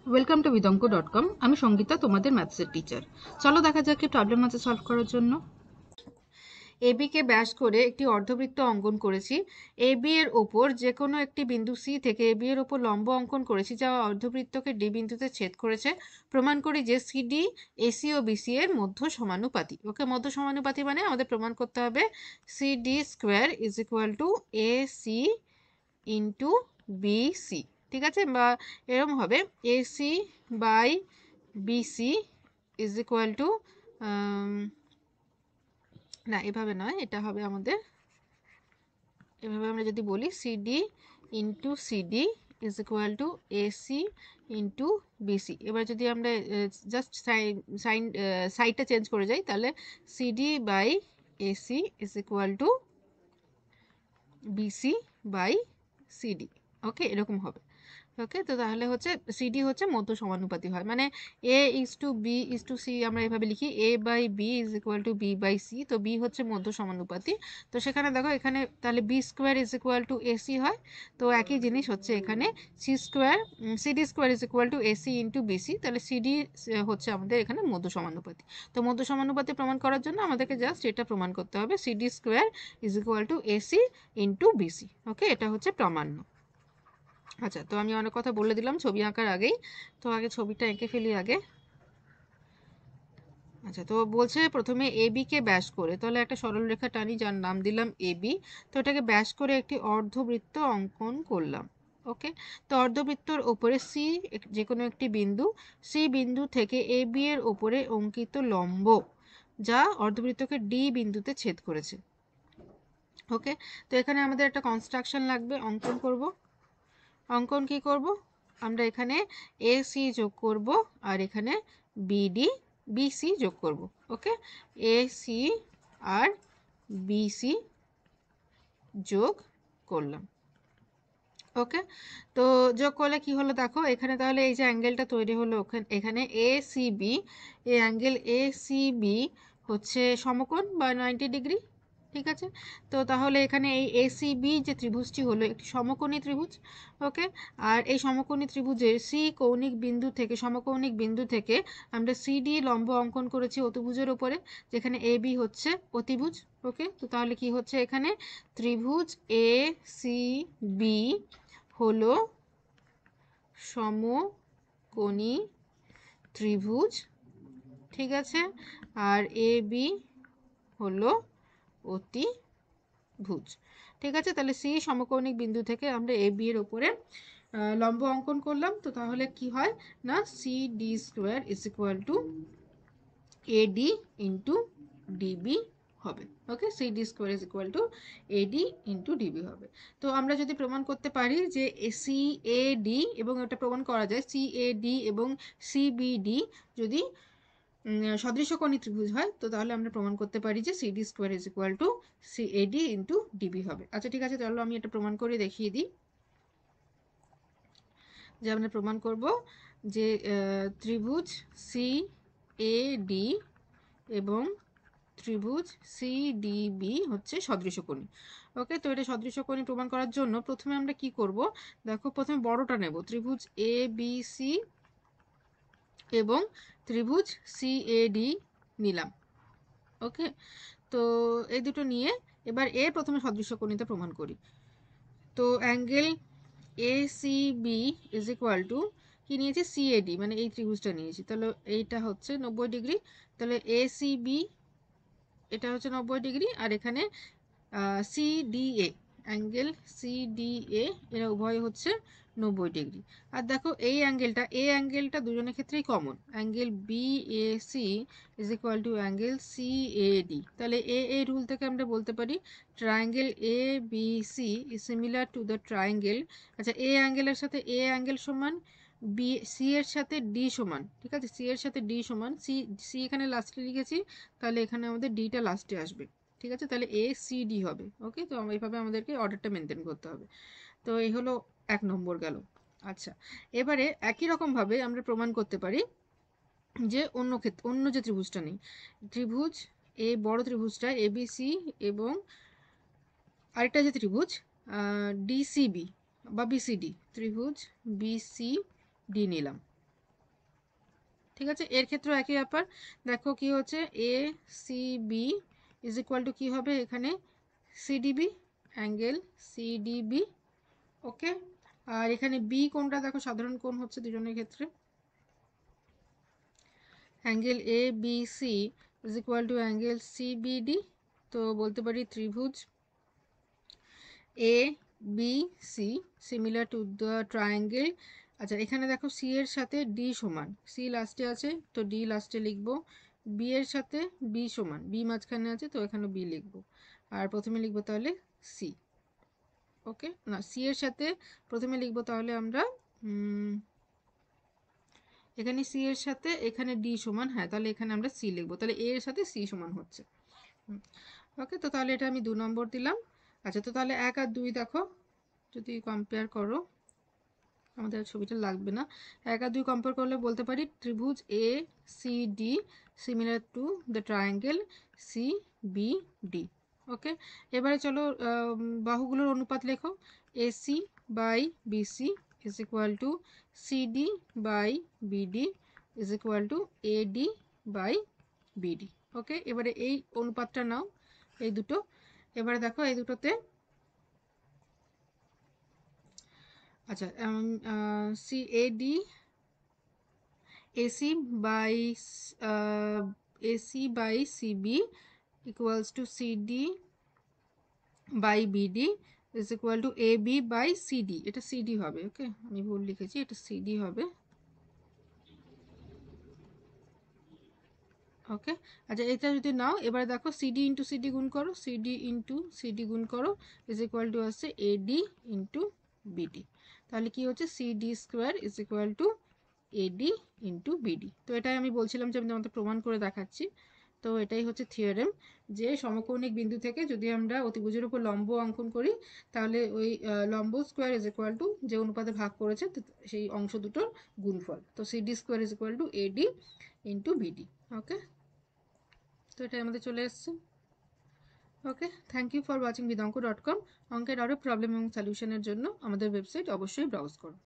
Welcome to বিদঙ্ক.com। আমি সঙ্গীতা, তোমাদের ম্যাথসের teacher. চলো দেখা যাক কি প্রবলেম আছে সলভ করার জন্য। এবি কে ব্যাস করে একটি অর্ধবৃত্ত অঙ্কন করেছি। এবি এর ওপর যে কোনো একটি বিন্দু সি থেকে এবি এর ওপর লম্ব অঙ্কন করেছি যা অর্ধবৃত্তকে ডি বিন্দুতে ছেদ করেছে। প্রমাণ করি যে সিডি এসি ও বিসি এর মধ্য সমানুপাতি। ওকে, মধ্য সমানুপাতি মানে আমাদের প্রমাণ করতে হবে CD square is equal to AC into BC. ঠিক আছে, বা এরকম হবে AC by BC is equal to, না এভাবে নয়, এটা হবে আমাদের এভাবে আমরা যদি বলি CD into CD is equal to AC into BC. এবার যদি আমরা জাস্ট সাইডটা চেঞ্জ করে যাই তাহলে CD by AC is equal to BC by CD. Okay, এরকম হবে। ওকে, তো তাহলে হচ্ছে সিডি হচ্ছে মধ্য সমানুপাতি হয়, মানে A is to B is to C আমরা এভাবে লিখি A by B is equal to B by C. তো বি হচ্ছে মধ্য সমানুপাতি। তো সেখানে দেখো এখানে তাহলে B square is equal to AC হয়। তো একই জিনিস হচ্ছে এখানে C square CD square is equal to AC into BC. তাহলে সিডি হচ্ছে আমাদের এখানে মধ্য সমানুপাতি। তো মধ্য সমানুপাতি প্রমাণ করার জন্য আমাদেরকে জাস্ট এটা প্রমাণ করতে হবে CD square is equal to AC into BC. Okay, এটা হচ্ছে প্রামাণ্য। আচ্ছা, তো আমি অনেক কথা বলে দিলাম ছবি আঁকার আগেই, তো আগে ছবিটা এঁকে ফেলি আগে। আচ্ছা, তো বলছে প্রথমে এবি কে ব্যাস করে, তাহলে একটা সরল রেখা টানি যার নাম দিলাম এবি। তো এটাকে ব্যাস করে একটি অর্ধবৃত্ত অঙ্কন করলাম। ওকে, তো অর্ধবৃত্তর ওপরে সি যে কোনো একটি বিন্দু, সি বিন্দু থেকে এবি এর ওপরে অঙ্কিত লম্ব যা অর্ধবৃত্তকে ডি বিন্দুতে ছেদ করেছে। ওকে, তো এখানে আমাদের একটা কনস্ট্রাকশন লাগবে, অঙ্কন করব। অঙ্কন কি করব, আমরা এখানে এসি যোগ করব আর এখানে বিডি বিসি যোগ করব। ওকে, এসি আর বিসি যোগ করলাম। ওকে, তো যোগ করলে কি হলো দেখো এখানে, তাহলে এই যে অ্যাঙ্গেলটা তৈরি হলো এখানে এসিবি, এই অ্যাঙ্গেল এসিবি হচ্ছে সমকোণ বা 90 ডিগ্রি। ঠিক আছে, তো তাহলে এখানে এই এসিবি যে ত্রিভুজটি হলো একটি সমকোণী ত্রিভুজ। ওকে, আর এই সমকোণী ত্রিভুজের সমকৌণিক বিন্দু থেকে আমরা সিডি লম্ব অঙ্কন করেছি অতিভুজের উপরে, যেখানে এবি হচ্ছে অতিভুজ। ওকে, তো তাহলে কি হচ্ছে এখানে ত্রিভুজ এ সি বি হলো সমকোণী ত্রিভুজ। ঠিক আছে, আর এ বি হলো অতিভুজ। ঠিক আছে, তাহলে সি সমকৌণিক বিন্দু থেকে আমরা এ বি এর উপরে লম্ব অঙ্কন করলাম। তো তাহলে কি হয় না C D square is equal to AD into DB হবে। ওকে, C D square is equal to AD into DB হবে। তো আমরা যদি প্রমাণ করতে পারি যে সি এ ডি, এবং এটা প্রমাণ করা যায় সি এ ডি এবং সিবিডি যদি সদৃশকোণী ত্রিভুজ হয়, তো তাহলে আমরা প্রমাণ করতে পারি যে CD square is equal to C AD into DB হবে। আচ্ছা ঠিক আছে, চলো আমি এটা প্রমাণ করে দেখিয়ে দিই। যে আমরা প্রমাণ করব যে ত্রিভুজ সি এ ডি এবং ত্রিভুজ সিডিবি হচ্ছে সদৃশকোণী। ওকে, তো এটা সদৃশকোণী প্রমাণ করার জন্য প্রথমে আমরা কি করব দেখো, প্রথমে বড়টা নেব, ত্রিভুজ এ বি সি এবং ত্রিভুজ সিএডি নিলাম। ওকে, তো এই দুটো নিয়ে এবার এ প্রথমে সদৃশকোণীতে প্রমাণ করি। তো angle A C B is equal to কি নিয়েছি, সিএডি মানে এই ত্রিভুজটা নিয়েছি, তাহলে এইটা হচ্ছে 90 ডিগ্রি। তাহলে এ সি বি এটা হচ্ছে 90 ডিগ্রি, আর এখানে সিডিএ অ্যাঙ্গেল সিডিএ এরা উভয় হচ্ছে 90 ডিগ্রি। আর দেখো এই অ্যাঙ্গেলটা দুজনের ক্ষেত্রেই common, angle BAC is equal to angle CAD. তাহলে এ রুল থেকে আমরা বলতে পারি triangle A B C is similar to the triangle. আচ্ছা, এ অ্যাঙ্গেলের সাথে এ অ্যাঙ্গেল সমান, বি সি এর সাথে ডি সমান। ঠিক আছে, সি এর সাথে ডি সমান, সি এখানে লাস্টে লিখেছি, তাহলে এখানে আমাদের ডিটা লাস্টে আসবে। ঠিক আছে, তাহলে এ সি ডি হবে। ওকে, তো এইভাবে আমাদেরকে অর্ডারটা মেনটেন করতে হবে। তো এই হলো 1 নম্বর গেল। আচ্ছা, এবারে একই রকমভাবে আমরা প্রমাণ করতে পারি যে অন্য যে ত্রিভুজটা নেই, ত্রিভুজ এই বড় ত্রিভুজটা এবিসি এবং আরেকটা যে ত্রিভুজ ডিসিবি বা বিসিডি, ত্রিভুজ বিসিডি নিলাম। ঠিক আছে, এর ক্ষেত্রেও একই ব্যাপার। দেখো কি হচ্ছে, A C B is equal to কী হবে এখানে, সিডিবি, অ্যাঙ্গেল সিডিবি। ওকে, আর এখানে বি কোনটা দেখো, সাধারণ কোণ হচ্ছে দুজনের ক্ষেত্রে, angle A B C is equal to angle CBD. তো বলতে পারি ত্রিভুজ A B C similar to the triangle. আচ্ছা, এখানে দেখো সি এর সাথে ডি সমান, সি লাস্টে আছে তো ডি লাস্টে লিখবো, বি এর সাথে বি সমান, বি মাঝখানে আছে তো এখানে বি লিখবো, আর প্রথমে লিখবো তাহলে সি। ওকে, না সি এর সাথে প্রথমে লিখবো তাহলে আমরা এখানে সি এর সাথে এখানে ডি সমান, হ্যাঁ তাহলে এখানে আমরা সি লিখবো, তাহলে এ এর সাথে সি সমান হচ্ছে। ওকে, তো তাহলে এটা আমি 2 নম্বর দিলাম। আচ্ছা, তো তাহলে 1 আর 2 দেখো যদি কম্পেয়ার করো, আমাদের ছবিটা লাগবে না, 1 আর 2 কম্পেয়ার করলে বলতে পারি ত্রিভুজ A C D similar to the triangle C B D. Okay, এবারে চলো বাহুগুলোর অনুপাত লেখো, AC by BC is equal to CD by BD is equal to AD by BD. Okay, এবারে এই অনুপাতটা নাও, এই দুটো, এবারে দেখো এই দুটোতে, আচ্ছা C AD AC by AC by CB equals to CD by BD is equal to AB by CD, এটা CD হবে। ওকে, আমি ভুল লিখেছি, এটা CD হবে। ওকে, আচ্ছা এটা যদি নাও, এবারে দেখো CD ইন্টু CD গুণ করো, CD ইন্টু CD গুণ করো ইজ ইকুয়াল টু আসছে AD ইন্টু BD, তাহলে কি হচ্ছে CD square is equal two AD into BD। তো এটাই আমি বলছিলাম যে আমি তোমাদের প্রমাণ করে দেখাচ্ছি। তো এটাই হচ্ছে থিওরেম, যে সমকৌণিক বিন্দু থেকে যদি আমরা অতিভুজের উপর লম্ব অঙ্কন করি, তাহলে ওই লম্ব স্কোয়ার ইজ ইকুয়াল টু যে অনুপাতে ভাগ করেছে সেই অংশ দুটোর গুণফল, তো CD square is equal to AD into BD. Okay, তো এটাই আমাদের চলে এসছে। Okay, thank you for watching bidanko.com। অঙ্কের আরও প্রবলেম এবং সলিউশনের জন্য আমাদের ওয়েবসাইট অবশ্যই ব্রাউজ করো।